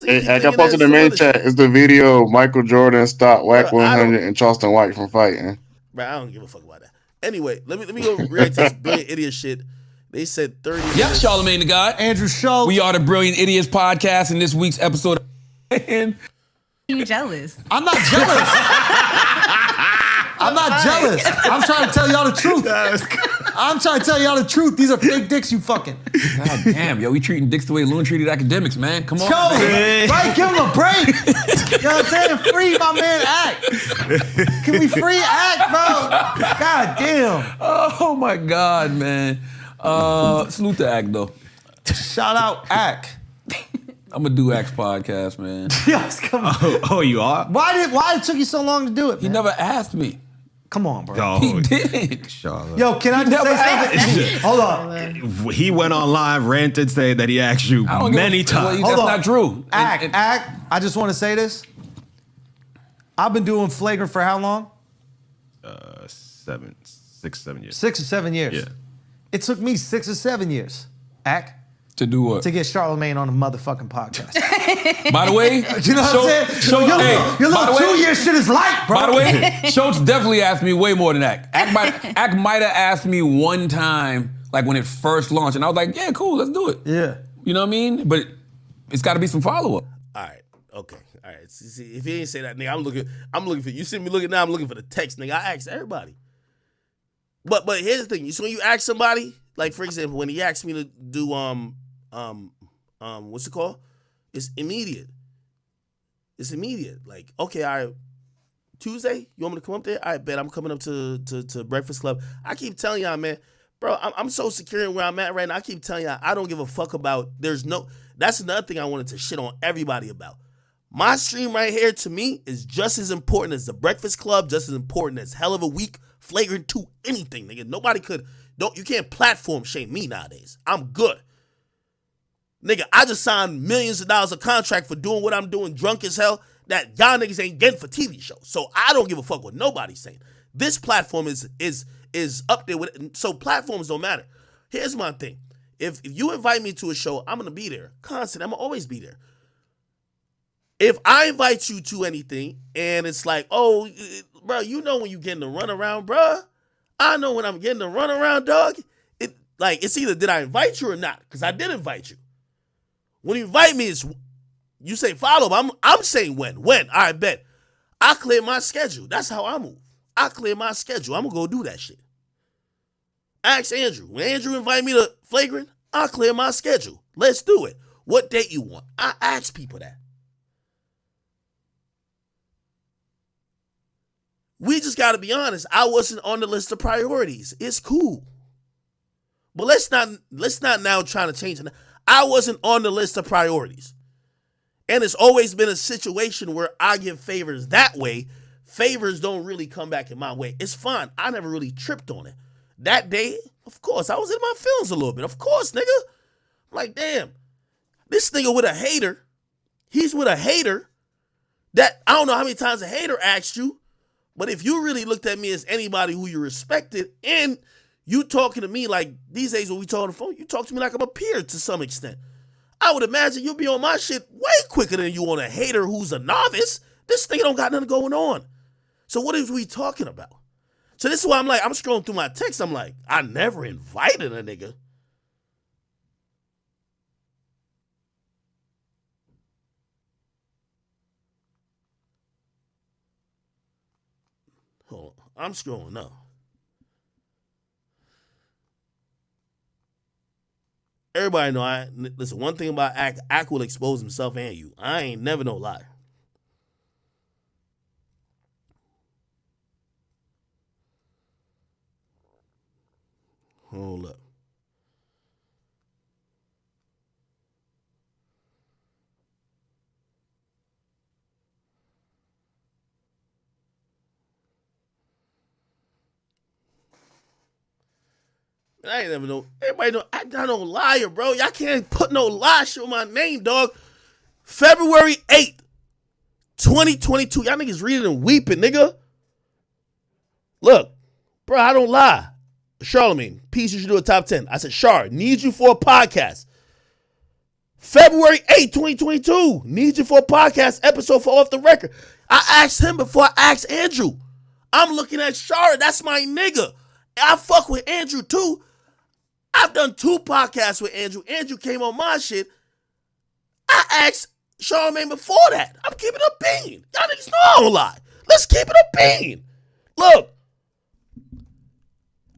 Hey, keep I thinking posted that in the some main other chat. shit. It's the video of Michael Jordan stopped Whack Bro, I 100 don't, and Charleston White from fighting. bro, I don't give a fuck about that. Anyway, let me go react to this brilliant idiot shit. They said 30 Yep, minutes. Charlamagne the God. Andrew Schultz. We are the Brilliant Idiots podcast in this week's episode. And You jealous? I'm not jealous. I'm not jealous. I'm trying to tell y'all the truth. I'm trying to tell y'all the truth. These are fake dicks you fucking. God damn, yo, we treating dicks the way Loon treated academics, man. Come on. Yo, man. right? Give him a break. You know what I'm saying? Free my man Act. Can we free Act, bro? God damn. Oh my God, man. Salute to Act though. Shout out Act. I'm gonna do Act's podcast, man. Yes, come on. Oh, you are? Why it took you so long to do it, He man? never asked me. Come on, bro. Oh, He didn't. Charlotte. Yo, can I just never say something? Hold on. He went on live, ranted, said that he asked you I don't give a- many well, times. That's Hold on. not true. Act. I just want to say this. I've been doing flagrant for how long? 6, 7 years. 6 or 7 years. Yeah. It took me 6 or 7 years, Act, To do what? to get Charlamagne on a motherfucking podcast. By the way, You know what I'm saying? Schultz, your hey, your by little the way- 2 year shit is light, bro. By the way, Schultz definitely asked me way more than Act. Act might have asked me one time, like when it first launched, and I was like, yeah, cool, let's do it. Yeah. You know what I mean? But it's got to be some follow-up. All right, okay, all right. See, if he ain't say that, nigga, I'm looking for. You see me looking now? I'm looking for the text, nigga. I asked everybody. But here's the thing. So when you ask somebody, like for example, when he asked me to do what's it called? It's immediate. It's immediate. Like, okay, all right, Tuesday, you want me to come up there? I bet I'm coming up to Breakfast Club. I keep telling y'all, man, bro, I'm so secure in where I'm at right now. I keep telling y'all, I don't give a fuck about, that's another thing I wanted to shit on everybody about. My stream right here, to me, is just as important as the Breakfast Club, just as important as Hell of a Week, Flagrant 2, anything, nigga. Nobody you can't platform shame me nowadays. I'm good. Nigga, I just signed millions of dollars of contract for doing what I'm doing drunk as hell that y'all niggas ain't getting for TV shows. So I don't give a fuck what nobody's saying. This platform is up there with it. So platforms don't matter. Here's my thing. If you invite me to a show, I'm gonna be there. Constant, I'm gonna always be there. If I invite you to anything and it's like, oh, bro, you know when you getting the run around, bro. I know when I'm getting the run around, dog. It's either did I invite you or not, because I did invite you. When you invite me, you say follow, but I'm saying when. When? All right, bet. I clear my schedule. That's how I move. I clear my schedule. I'm going to go do that shit. Ask Andrew. When Andrew invite me to Flagrant, I'll clear my schedule. Let's do it. What date you want? I ask people that. We just got to be honest. I wasn't on the list of priorities. It's cool. But let's not now try to change it. I wasn't on the list of priorities. And it's always been a situation where I give favors that way. Favors don't really come back in my way. It's fine. I never really tripped on it. That day, of course, I was in my feelings a little bit. Of course, nigga. I'm like, damn. This nigga with a hater, he's with a hater that I don't know how many times a hater asked you, but if you really looked at me as anybody who you respected and you talking to me like these days when we talk on the phone, you talk to me like I'm a peer to some extent. I would imagine you'll be on my shit way quicker than you on a hater who's a novice. This nigga don't got nothing going on. So what is we talking about? So this is why I'm scrolling through my text. I'm like, I never invited a nigga. Hold on. I'm scrolling up. Everybody know listen, one thing about Ack will expose himself and you. I ain't never no lie. Hold up. I ain't never know. Everybody know I'm not no liar, bro. Y'all can't put no lie shit on my name, dog. February 8th, 2022. Y'all niggas reading and weeping, nigga. Look, bro, I don't lie. Charlamagne, peace, you should do a top 10. I said, Char, need you for a podcast. February 8th, 2022. Need you for a podcast episode for Off the Record. I asked him before I asked Andrew. I'm looking at Shara. That's my nigga. I fuck with Andrew too. I've done 2 podcasts with Andrew. Andrew came on my shit. I asked Charlamagne before that. I'm keeping it a bean. Y'all niggas know I don't lie. Let's keep it a bean. Look,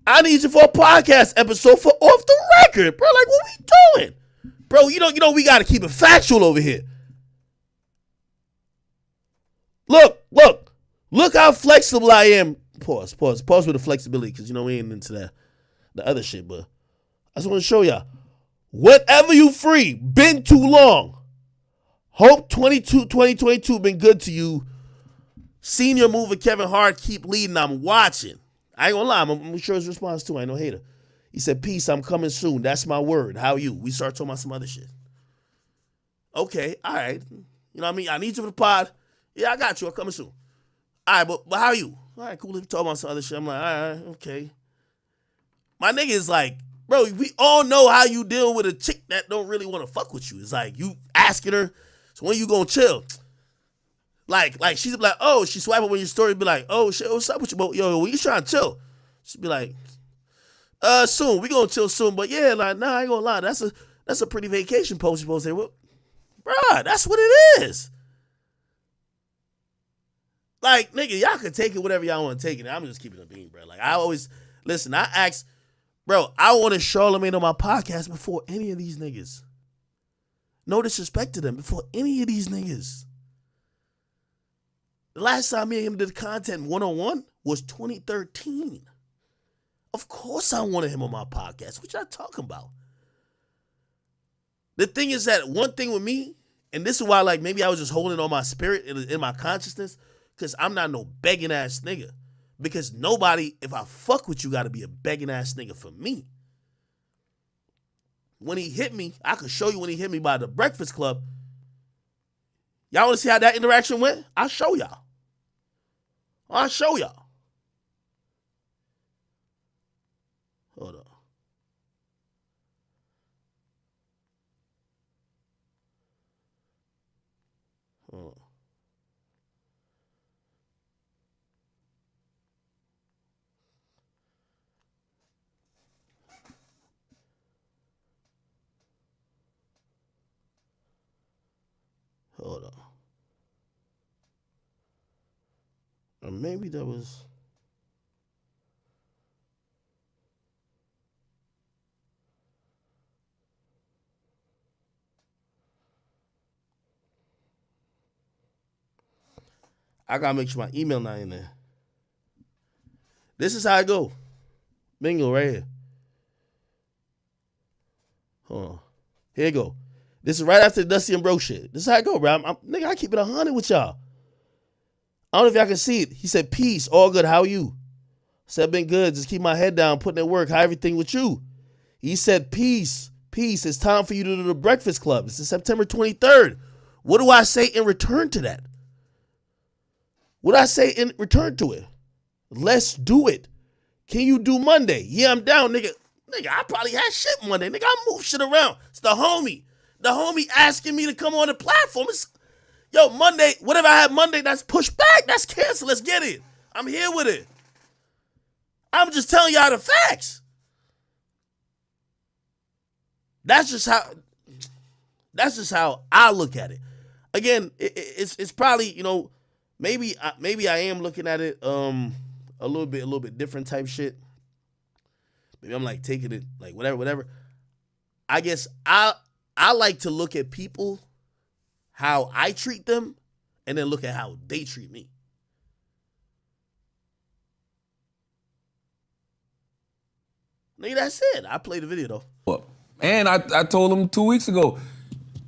I need you for a podcast episode for Off the Record, bro. Like, what we doing? Bro, you know we gotta keep it factual over here. Look how flexible I am. Pause with the flexibility, because we ain't into the other shit, but I just want to show y'all. Whatever you free, been too long. Hope 2022 been good to you. Senior mover Kevin Hart, keep leading. I'm watching. I ain't gonna lie, I'm sure his response too. I ain't no hater. He said, peace, I'm coming soon. That's my word. How you? We start talking about some other shit. Okay, all right. You know what I mean? I need you for the pod. Yeah, I got you. I'm coming soon. All right, but how you? All right, cool. If you talk about some other shit, I'm like, all right, okay. My nigga is like, bro, we all know how you deal with a chick that don't really want to fuck with you. It's like you asking her, so when you gonna chill? Like she's like, oh, she swipe up on your story, be like, oh shit, what's up with you? But yo, when you trying to chill? She'd be like, soon. We gonna chill soon. But yeah, like, nah, I ain't gonna lie. That's a pretty vacation post you supposed to say. Well, bruh, that's what it is. Like, nigga, y'all can take it whatever y'all want to take it. I'm just keeping it a bean, bro. Like, I always, listen, I ask, bro, I wanted Charlamagne on my podcast before any of these niggas. No disrespect to them, before any of these niggas. The last time me and him did content one-on-one was 2013. Of course I wanted him on my podcast. What y'all talking about? The thing is that one thing with me, and this is why, like, maybe I was just holding on my spirit in my consciousness, because I'm not no begging ass nigga. Because nobody, if I fuck with you, got to be a begging ass nigga for me. When he hit me, I could show you when he hit me by the Breakfast Club. Y'all want to see how that interaction went? I'll show y'all. Hold on. Hold on. Or maybe that was... I gotta make sure my email not in there. This is how I go. Bingo right here. Hold on. Here you go. This is right after the Dusty and Bro shit. This is how I go, bro. Nigga, I keep it 100 with y'all. I don't know if y'all can see it. He said, peace, all good, how are you? I said, been good, just keep my head down, putting in work, how everything with you? He said, peace, it's time for you to do the Breakfast Club. This is September 23rd. What do I say in return to that? What do I say in return to it? Let's do it. Can you do Monday? Yeah, I'm down, nigga. Nigga, I probably had shit Monday. Nigga, I move shit around. It's the homie. The homie asking me to come on the platform. Yo, Monday, whatever I have Monday, that's pushed back. That's canceled. Let's get it. I'm here with it. I'm just telling y'all the facts. That's just how I look at it. Again, it's probably, maybe I am looking at it a little bit different type shit. Maybe I'm like taking it like whatever. I guess I like to look at people how I treat them and then look at how they treat me. Nigga, that's it. I played the video though. And I told him 2 weeks ago,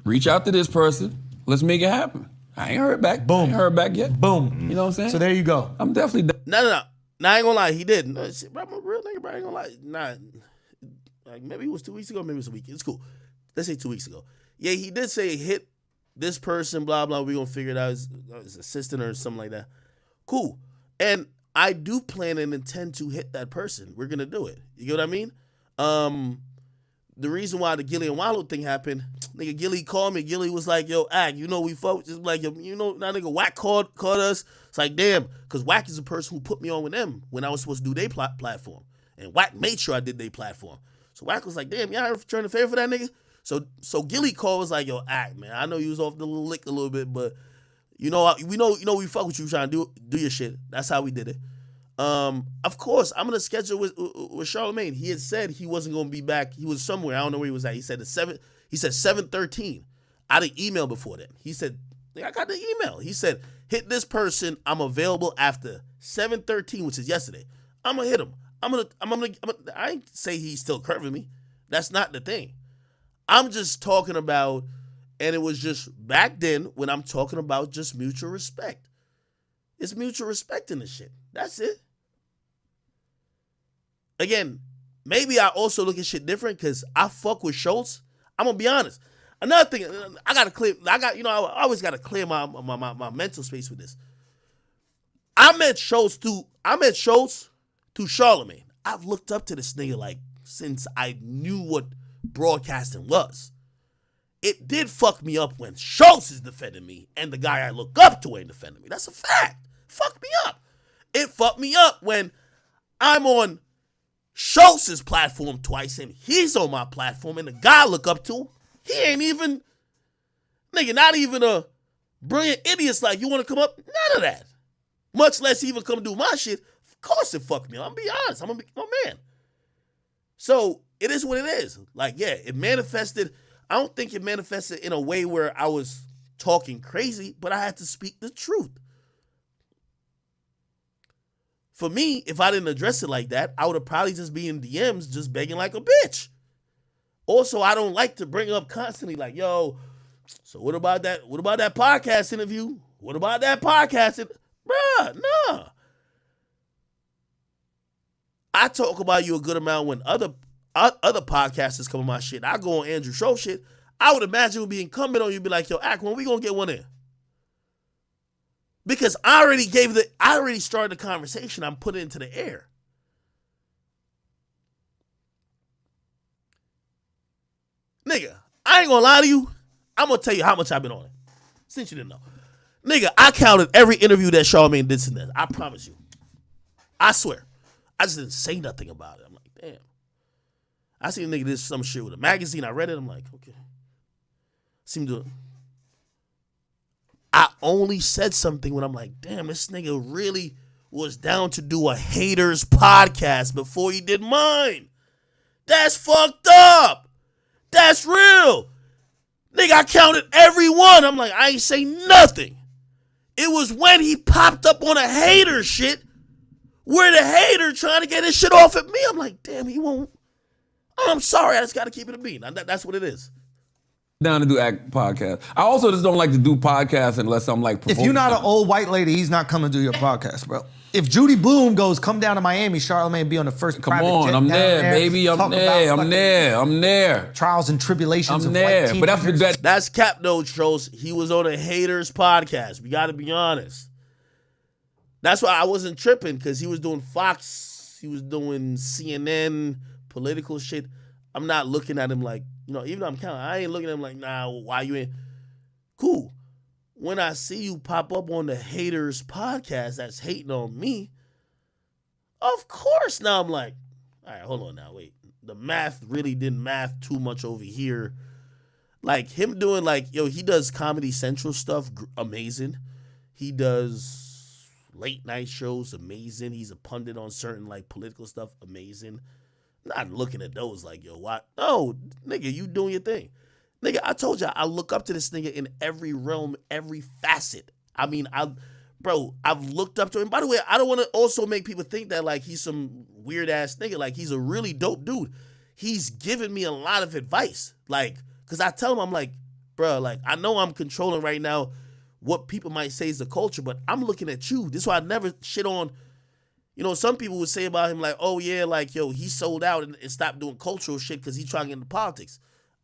reach out to this person. Let's make it happen. I ain't heard back. Boom. I ain't heard back yet. Boom. You know what I'm saying? So there you go. I'm definitely done. No. Nah, I ain't gonna lie. He did. No, shit, bro, I'm a real nigga, bro. I ain't gonna lie. Nah. Like, maybe it was 2 weeks ago. Maybe it was a week. It's cool. Let's say 2 weeks ago. Yeah, he did say hit this person, blah, blah. We're gonna figure it out. His assistant or something like that. Cool. And I do plan and intend to hit that person. We're gonna do it. You get what I mean? the reason why the Gilly and Wallow thing happened, nigga, Gilly called me. Gilly was like, yo, Ak, you know we fuck. Just like, you know, that nigga Wack called us. It's like, damn, because Wack is the person who put me on with them when I was supposed to do their platform. And Wack made sure I did their platform. So Wack was like, damn, y'all return the favor for that nigga? So Gilly called was like, yo, Ak, man, I know you was off the little lick a little bit, but we know we fuck with you trying to do your shit. That's how we did it. Of course, I'm gonna schedule with Charlamagne. He had said he wasn't gonna be back. He was somewhere. I don't know where he was at. He said 7:13. I had an email before that. He said, I got the email. He said, hit this person. I'm available after 7:13, which is yesterday. I'm gonna hit him. I ain't say he's still curving me. That's not the thing. I'm just talking about, and it was just back then when I'm talking about just mutual respect. It's mutual respect in this shit. That's it. Again, maybe I also look at shit different because I fuck with Schultz. I'm gonna be honest. Another thing, I always gotta clear my mental space with this. I met Schultz through Charlamagne. I've looked up to this nigga like since I knew what broadcasting was. It did fuck me up when Schultz is defending me and the guy I look up to ain't defending me. That's a fact. Fuck me up. It fucked me up when I'm on Schultz's platform twice and he's on my platform and the guy I look up to, he ain't even, nigga, not even a brilliant idiot's like, you want to come up? None of that. Much less even come do my shit. Of course it fucked me up. I'm gonna be honest. I'm gonna be my man. So it is what it is. Like, yeah, it manifested. I don't think it manifested in a way where I was talking crazy, but I had to speak the truth. For me, if I didn't address it like that, I would have probably just been in DMs just begging like a bitch. Also, I don't like to bring up constantly like, yo, so what about that? What about that podcast interview? What about that podcast? Bruh, nah. I talk about you a good amount when other podcasters come on my shit. I go on Andrew Schultz shit. I would imagine it would be incumbent on you to be like, yo, Ak, when we gonna get one in? Because I already started the conversation. I'm putting it into the air. Nigga, I ain't gonna lie to you. I'm gonna tell you how much I've been on it. Since you didn't know. Nigga, I counted every interview that Charlamagne did since then. I promise you. I swear. I just didn't say nothing about it. I'm like, damn. I seen a nigga did some shit with a magazine. I read it. I'm like, okay. Seemed to. I only said something when I'm like, damn, this nigga really was down to do a haters podcast before he did mine. That's fucked up. That's real. Nigga, I counted every one. I'm like, I ain't say nothing. It was when he popped up on a hater shit where the hater trying to get his shit off at me. I'm like, damn, he won't. I'm sorry. I just got to keep it a beat. That's what it is. Down to do podcast. I also just don't like to do podcasts unless I'm like. If you're not an old white lady, he's not coming to do your podcast, bro. If Judy Bloom goes, come down to Miami, Charlamagne be on the first Come private on, jet I'm down there, baby. I'm there. Trials and tribulations I'm of white there. But teenagers. That's Cap though, Trolls. He was on a haters podcast. We got to be honest. That's why I wasn't tripping because he was doing Fox. He was doing CNN, political shit. I'm not looking at him like, you know, even though I'm counting, I ain't looking at him like, nah, why you ain't? Cool. When I see you pop up on the haters podcast that's hating on me, of course now I'm like, all right, hold on now, wait. The math really didn't math too much over here. Like him doing like, yo, he does Comedy Central stuff, amazing. He does late night shows, amazing. He's a pundit on certain like political stuff, amazing. Not looking at those like, yo, what? No, nigga, you doing your thing. Nigga, I told you, I look up to this nigga in every realm, every facet. I mean, I've looked up to him. By the way, I don't want to also make people think that, like, he's some weird-ass nigga. Like, he's a really dope dude. He's given me a lot of advice. Like, because I tell him, I'm like, bro, like, I know I'm controlling right now what people might say is the culture, but I'm looking at you. This is why I never shit on. You know, some people would say about him, like, oh, yeah, like, yo, he sold out and stopped doing cultural shit because he's trying to get into politics.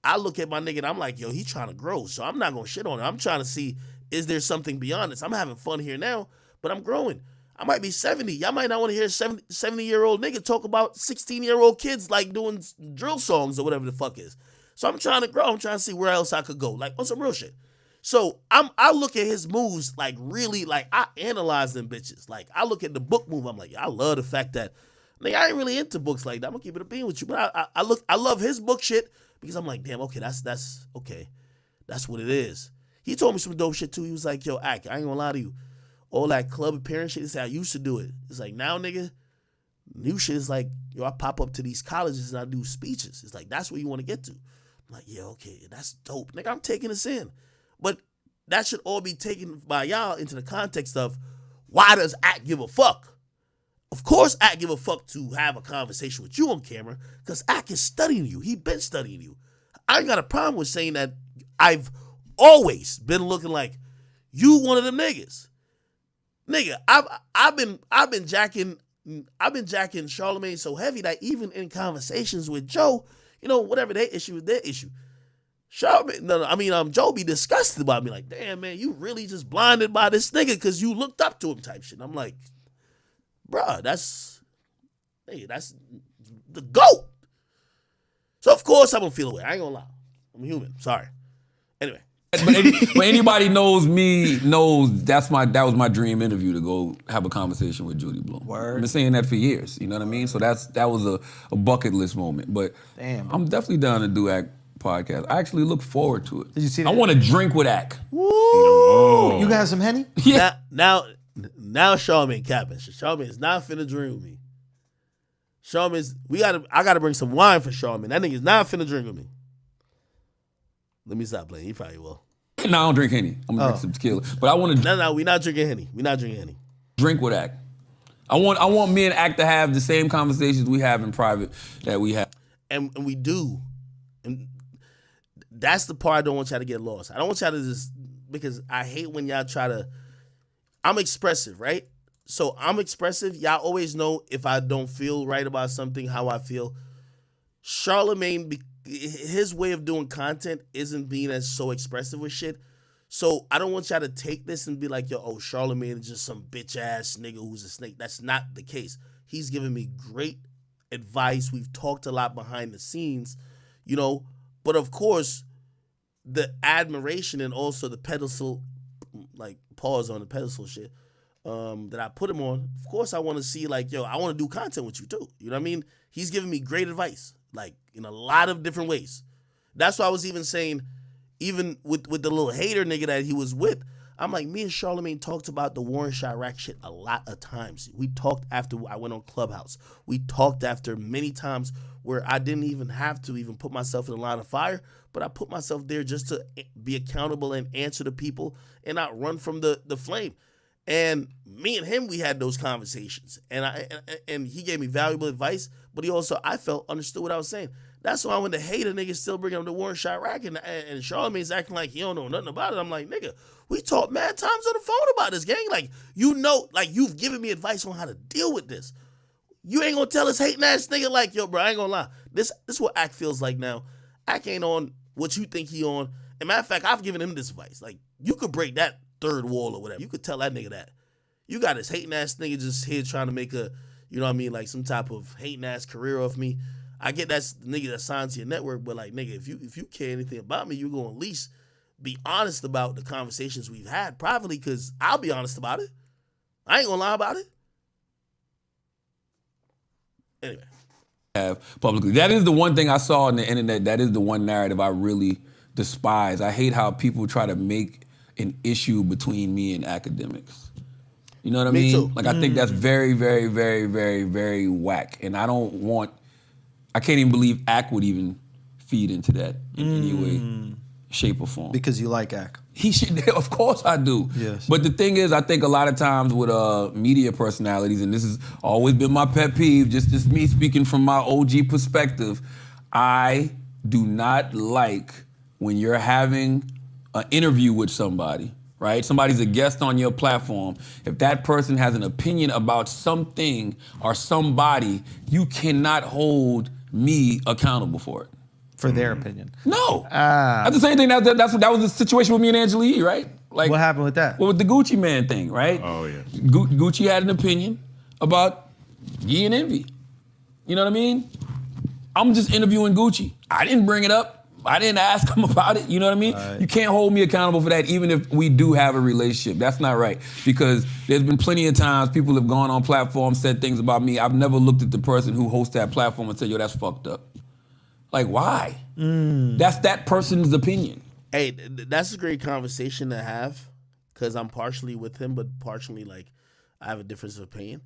I look at my nigga and I'm like, yo, he's trying to grow, so I'm not going to shit on him. I'm trying to see, is there something beyond this? I'm having fun here now, but I'm growing. I might be 70. Y'all might not want to hear a 70-year-old nigga talk about 16-year-old kids like doing drill songs or whatever the fuck is. So I'm trying to grow. I'm trying to see where else I could go, like on some real shit. So I look at his moves like really, like I analyze them bitches. Like I look at the book move. I'm like, I love the fact that nigga, I ain't really into books like that. I'm gonna keep it a bean with you, but I love his book shit because I'm like, damn, okay, that's okay, that's what it is. He told me some dope shit too. He was like, yo, Ak, I ain't gonna lie to you. All that club appearance shit is how I used to do it. It's like now, nigga, new shit is like, yo, I pop up to these colleges and I do speeches. It's like that's where you want to get to. I'm like, yeah, okay, that's dope, nigga. I'm taking this in. But that should all be taken by y'all into the context of why does Ak give a fuck? Of course Ak give a fuck to have a conversation with you on camera because Ak is studying you. He been studying you. I ain't got a problem with saying that I've always been looking like you one of them niggas. Nigga, I've been jacking Charlamagne so heavy that even in conversations with Joe, you know, whatever their issue is their issue. Joe be disgusted about me, like, damn, man, you really just blinded by this nigga because you looked up to him type shit. I'm like, bruh, that's the GOAT. So, of course, I'm going to feel away. I ain't going to lie. I'm human. Sorry. Anyway. But anybody knows me knows that was my dream interview, to go have a conversation with Judy Blume. Word. I've been saying that for years. You know what I mean? So that was a bucket list moment. But damn, I'm definitely down to do Ak podcast. I actually look forward to it. Did you see that? I want to drink with Ak. Woo! You got some Henny? Yeah. Now Charlamagne capping. Charlamagne is not finna drink with me. I gotta bring some wine for Charlamagne. That nigga's not finna drink with me. Let me stop playing. He probably will. No, I don't drink Henny. I'm gonna drink some tequila. But I want to No, we not drinking Henny. We not drinking Henny. drink with Ak. I want me and Ak to have the same conversations we have in private that we have. And we do. And that's the part I don't want y'all to get lost. I don't want y'all to just, because I hate when y'all try to, I'm expressive, right? So I'm expressive. Y'all always know if I don't feel right about something, how I feel. Charlamagne, his way of doing content isn't being as so expressive with shit. So I don't want y'all to take this and be like, yo, oh, Charlamagne is just some bitch ass nigga who's a snake. That's not the case. He's giving me great advice. We've talked a lot behind the scenes, you know, but of course, the admiration and also the pedestal, like pause on the pedestal shit, that I put him on. Of course, I want to see like, yo, I want to do content with you too. You know what I mean? He's giving me great advice, like in a lot of different ways. That's why I was even saying, even with the little hater nigga that he was with, I'm like, me and Charlamagne talked about the Warren Chirac shit a lot of times. We talked after I went on Clubhouse. We talked after many times where I didn't even have to even put myself in the line of fire, but I put myself there just to be accountable and answer to people and not run from the flame. And me and him, we had those conversations, and he gave me valuable advice, but he also, I felt, understood what I was saying. That's why when the hater niggas still bring up the Warren Chirac and Charlamagne's acting like he don't know nothing about it, I'm like, nigga, we talked mad times on the phone about this, gang. Like, you know, like you've given me advice on how to deal with this. You ain't gonna tell this hating ass nigga like, yo, bro, I ain't gonna lie. This is what Ak feels like now. Ak ain't on what you think he on. And matter of fact, I've given him this advice. Like, you could break that third wall or whatever. You could tell that nigga that. You got this hating ass nigga just here trying to make a, you know what I mean, like some type of hating ass career off me. I get that's the nigga that's signed to your network, but like, nigga, if you care anything about me, you're gonna at least be honest about the conversations we've had privately, because I'll be honest about it. I ain't gonna lie about it. Anyway. Have publicly. That is the one thing I saw on the internet. That is the one narrative I really despise. I hate how people try to make an issue between me and Akademiks. You know what I mean? Too. Like, I think that's very, very, very, very, very whack. And I can't even believe Ak would even feed into that in any way, shape, or form. Because you like Ak. He should, of course I do. Yes. But the thing is, I think a lot of times with media personalities, and this has always been my pet peeve, just me speaking from my OG perspective, I do not like when you're having an interview with somebody, right? Somebody's a guest on your platform. If that person has an opinion about something or somebody, you cannot hold me accountable for it. For their opinion. No. That's the same thing. That was the situation with me and Angela Yee, right? Like What happened with that? Well, with the Gucci Man thing, right? Oh, yeah. Gucci had an opinion about Yee and Envy. You know what I mean? I'm just interviewing Gucci. I didn't bring it up. I didn't ask him about it. You know what I mean? You can't hold me accountable for that, even if we do have a relationship. That's not right. Because there's been plenty of times people have gone on platforms, said things about me. I've never looked at the person who hosts that platform and said, yo, that's fucked up. Like, why? That's that person's opinion. Hey, that's a great conversation to have, because I'm partially with him, but partially, like, I have a difference of opinion.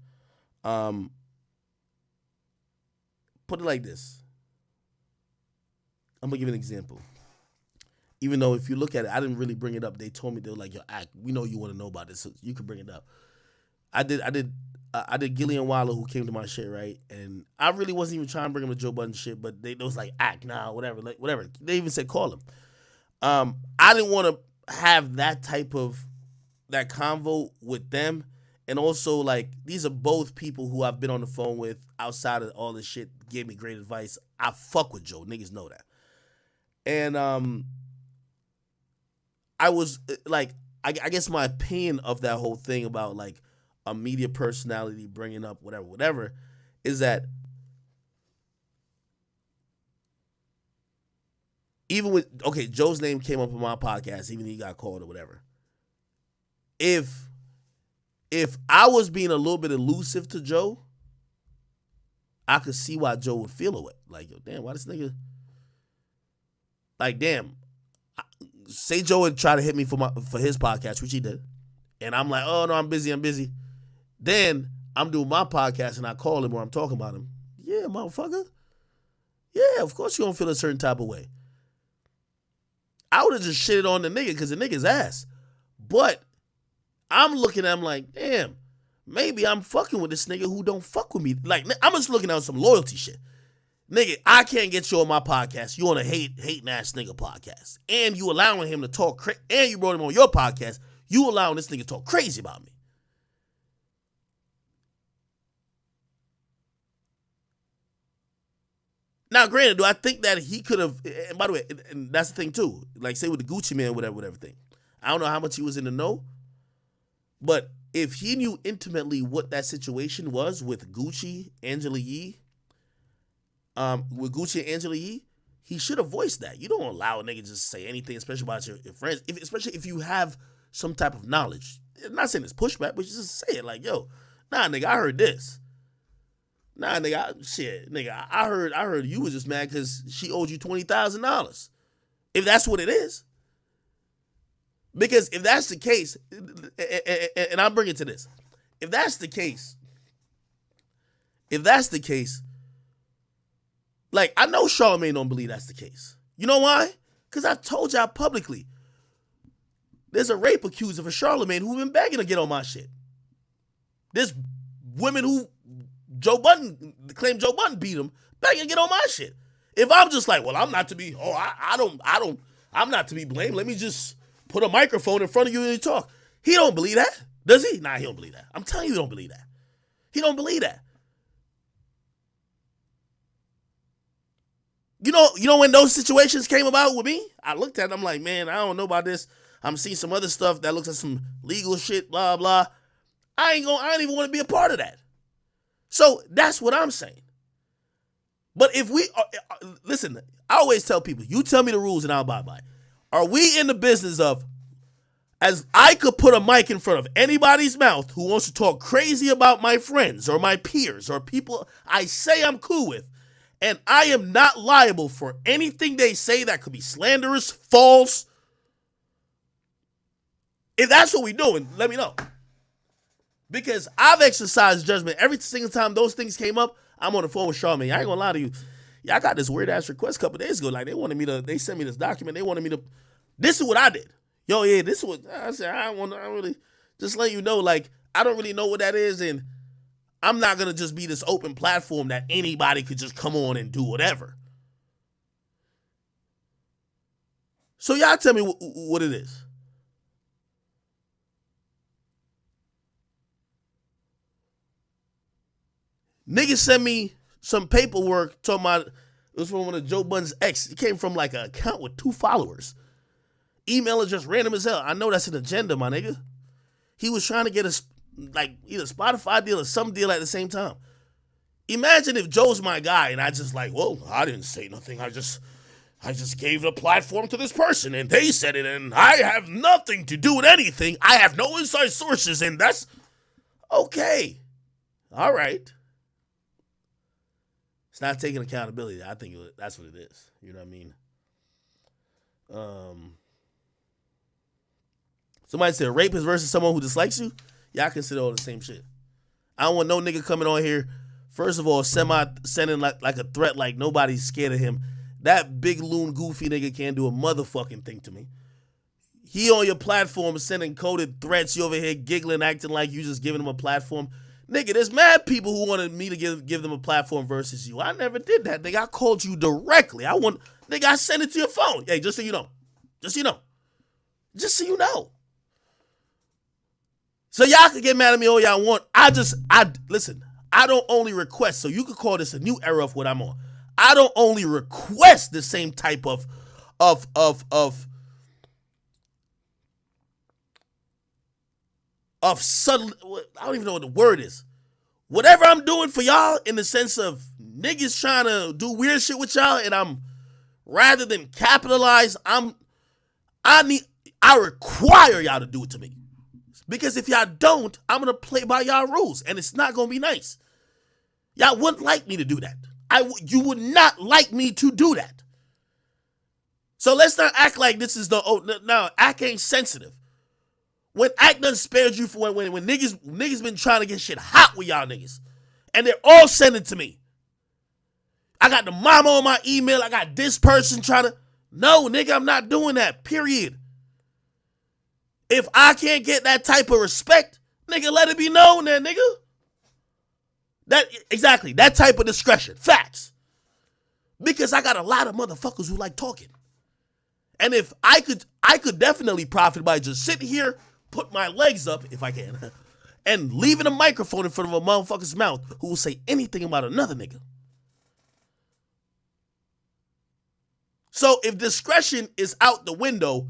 Put it like this. I'm gonna give you an example. Even though if you look at it, I didn't really bring it up. They told me, they were like, yo, Act, we know you want to know about this, so you can bring it up. I did Gillian Wilder, who came to my shit, right? And I really wasn't even trying to bring him to Joe Budden shit, but they was like, Act, nah, whatever, like, whatever. They even said call him. I didn't want to have that convo with them. And also, like, these are both people who I've been on the phone with outside of all this shit, gave me great advice. I fuck with Joe. Niggas know that. And I was like, I guess my opinion of that whole thing about like a media personality bringing up whatever, is that even with, okay, Joe's name came up on my podcast, even he got called or whatever. If I was being a little bit elusive to Joe, I could see why Joe would feel away. Like, yo, damn, why this nigga? Like, damn. Say Joe would try to hit me for his podcast, which he did. And I'm like, oh, no, I'm busy. Then I'm doing my podcast and I call him or I'm talking about him. Yeah, motherfucker. Yeah, of course you're going to feel a certain type of way. I would have just shitted on the nigga because the nigga's ass. But I'm looking at him like, damn, maybe I'm fucking with this nigga who don't fuck with me. Like, I'm just looking at some loyalty shit. Nigga, I can't get you on my podcast. You on a hating ass nigga podcast. And you allowing him to talk and you brought him on your podcast. You allowing this nigga to talk crazy about me. Now, granted, do I think that he could have, and by the way, and that's the thing too, like say with the Gucci Man, whatever thing. I don't know how much he was in the know, but if he knew intimately what that situation was with Gucci, Angela Yee, he should have voiced that. You don't allow a nigga just to say anything, especially about your friends, especially if you have some type of knowledge. I'm not saying it's pushback, but you just say it like, yo, nah, nigga, I heard this. Nah, nigga, I heard you was just mad because she owed you $20,000. If that's what it is. Because if that's the case, and I'll bring it to this. If that's the case, like, I know Charlamagne don't believe that's the case. You know why? Because I told y'all publicly, there's a rape accuser for Charlamagne who been begging to get on my shit. There's women who claim Joe Budden beat him, begging to get on my shit. If I'm just like, well, I'm not to be blamed. Let me just put a microphone in front of you and you talk. He don't believe that. Does he? Nah, he don't believe that. I'm telling you he don't believe that. He don't believe that. You know when those situations came about with me, I looked at it, I'm like, man, I don't know about this. I'm seeing some other stuff that looks like some legal shit, blah, blah. I ain't even want to be a part of that. So that's what I'm saying. But if we, listen, I always tell people, you tell me the rules and I'll abide by it. Are we in the business of, as I could put a mic in front of anybody's mouth who wants to talk crazy about my friends or my peers or people I say I'm cool with, and I am not liable for anything they say that could be slanderous, false. If that's what we're doing, let me know. Because I've exercised judgment every single time those things came up. I'm on the phone with Charlamagne. I ain't gonna lie to you. Yeah, I got this weird ass request a couple days ago. Like they sent me this document. They wanted me to. This is what I did. Yo, yeah, this is what I said. I really just let you know. Like, I don't really know what that is, and I'm not gonna just be this open platform that anybody could just come on and do whatever. So y'all tell me what it is. Niggas sent me some paperwork talking about, it was from one of Joe Budden's ex. It came from like an account with 2 followers. Email is just random as hell. I know that's an agenda, my nigga. He was trying to get a either Spotify deal or some deal at the same time. Imagine if Joe's my guy and I just like, well, I didn't say nothing. I just gave a platform to this person and they said it and I have nothing to do with anything. I have no inside sources and that's okay. All right. It's not taking accountability. I think that's what it is. You know what I mean? Somebody said rapist versus someone who dislikes you. Y'all consider all the same shit. I don't want no nigga coming on here. First of all, sending like a threat like nobody's scared of him. That big loon goofy nigga can't do a motherfucking thing to me. He on your platform sending coded threats. You over here giggling, acting like you just giving him a platform. Nigga, there's mad people who wanted me to give them a platform versus you. I never did that, nigga. I called you directly. Nigga, I sent it to your phone. Hey, just so you know. Just so you know. Just so you know. So y'all can get mad at me all y'all want. Listen, I don't only request, so you could call this a new era of what I'm on. I don't only request the same type of subtle, I don't even know what the word is. Whatever I'm doing for y'all in the sense of niggas trying to do weird shit with y'all and rather than capitalize, I require y'all to do it to me. Because if y'all don't, I'm going to play by y'all rules and it's not going to be nice. Y'all wouldn't like me to do that. You would not like me to do that. So let's not act like this is no, Act ain't sensitive. When Act done spared you for when niggas been trying to get shit hot with y'all niggas. And they're all sending to me. I got the mama on my email. I got this person trying to. No, nigga, I'm not doing that. Period. If I can't get that type of respect, nigga, let it be known there, nigga. Exactly, that type of discretion. Facts. Because I got a lot of motherfuckers who like talking. And if I could definitely profit by just sitting here, put my legs up, if I can, and leaving a microphone in front of a motherfucker's mouth who will say anything about another nigga. So if discretion is out the window,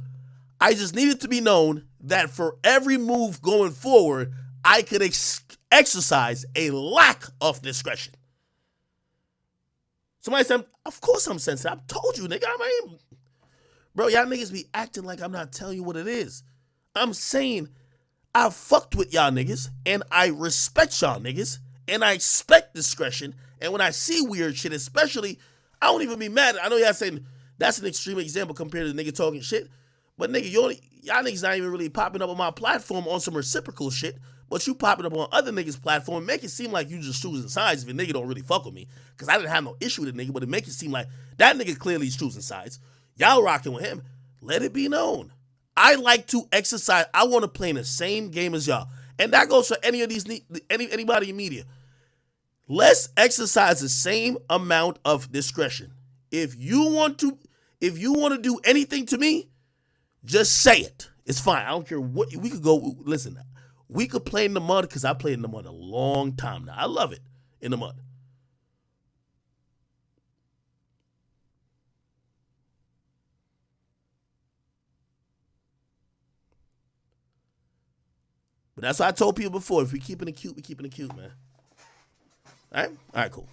I just need it to be known that for every move going forward, I could exercise a lack of discretion. Somebody said, of course I'm sensitive. I told you, nigga. Bro, y'all niggas be acting like I'm not telling you what it is. I'm saying I fucked with y'all niggas, and I respect y'all niggas, and I expect discretion, and when I see weird shit, especially, I don't even be mad. I know y'all saying that's an extreme example compared to the nigga talking shit, but nigga, y'all niggas not even really popping up on my platform on some reciprocal shit, but you popping up on other niggas' platform and make it seem like you just choosing sides if a nigga don't really fuck with me. Because I didn't have no issue with the nigga, but it make it seem like that nigga clearly is choosing sides. Y'all rocking with him. Let it be known. I like to exercise. I want to play in the same game as y'all. And that goes for any of these, anybody in media. Let's exercise the same amount of discretion. If you want to do anything to me, just say it. It's fine. I don't care what. We could go, listen, we could play in the mud because I played in the mud a long time now. I love it in the mud. But that's what I told people before. If we keeping it cute, we keeping it cute, man. All right? All right, cool.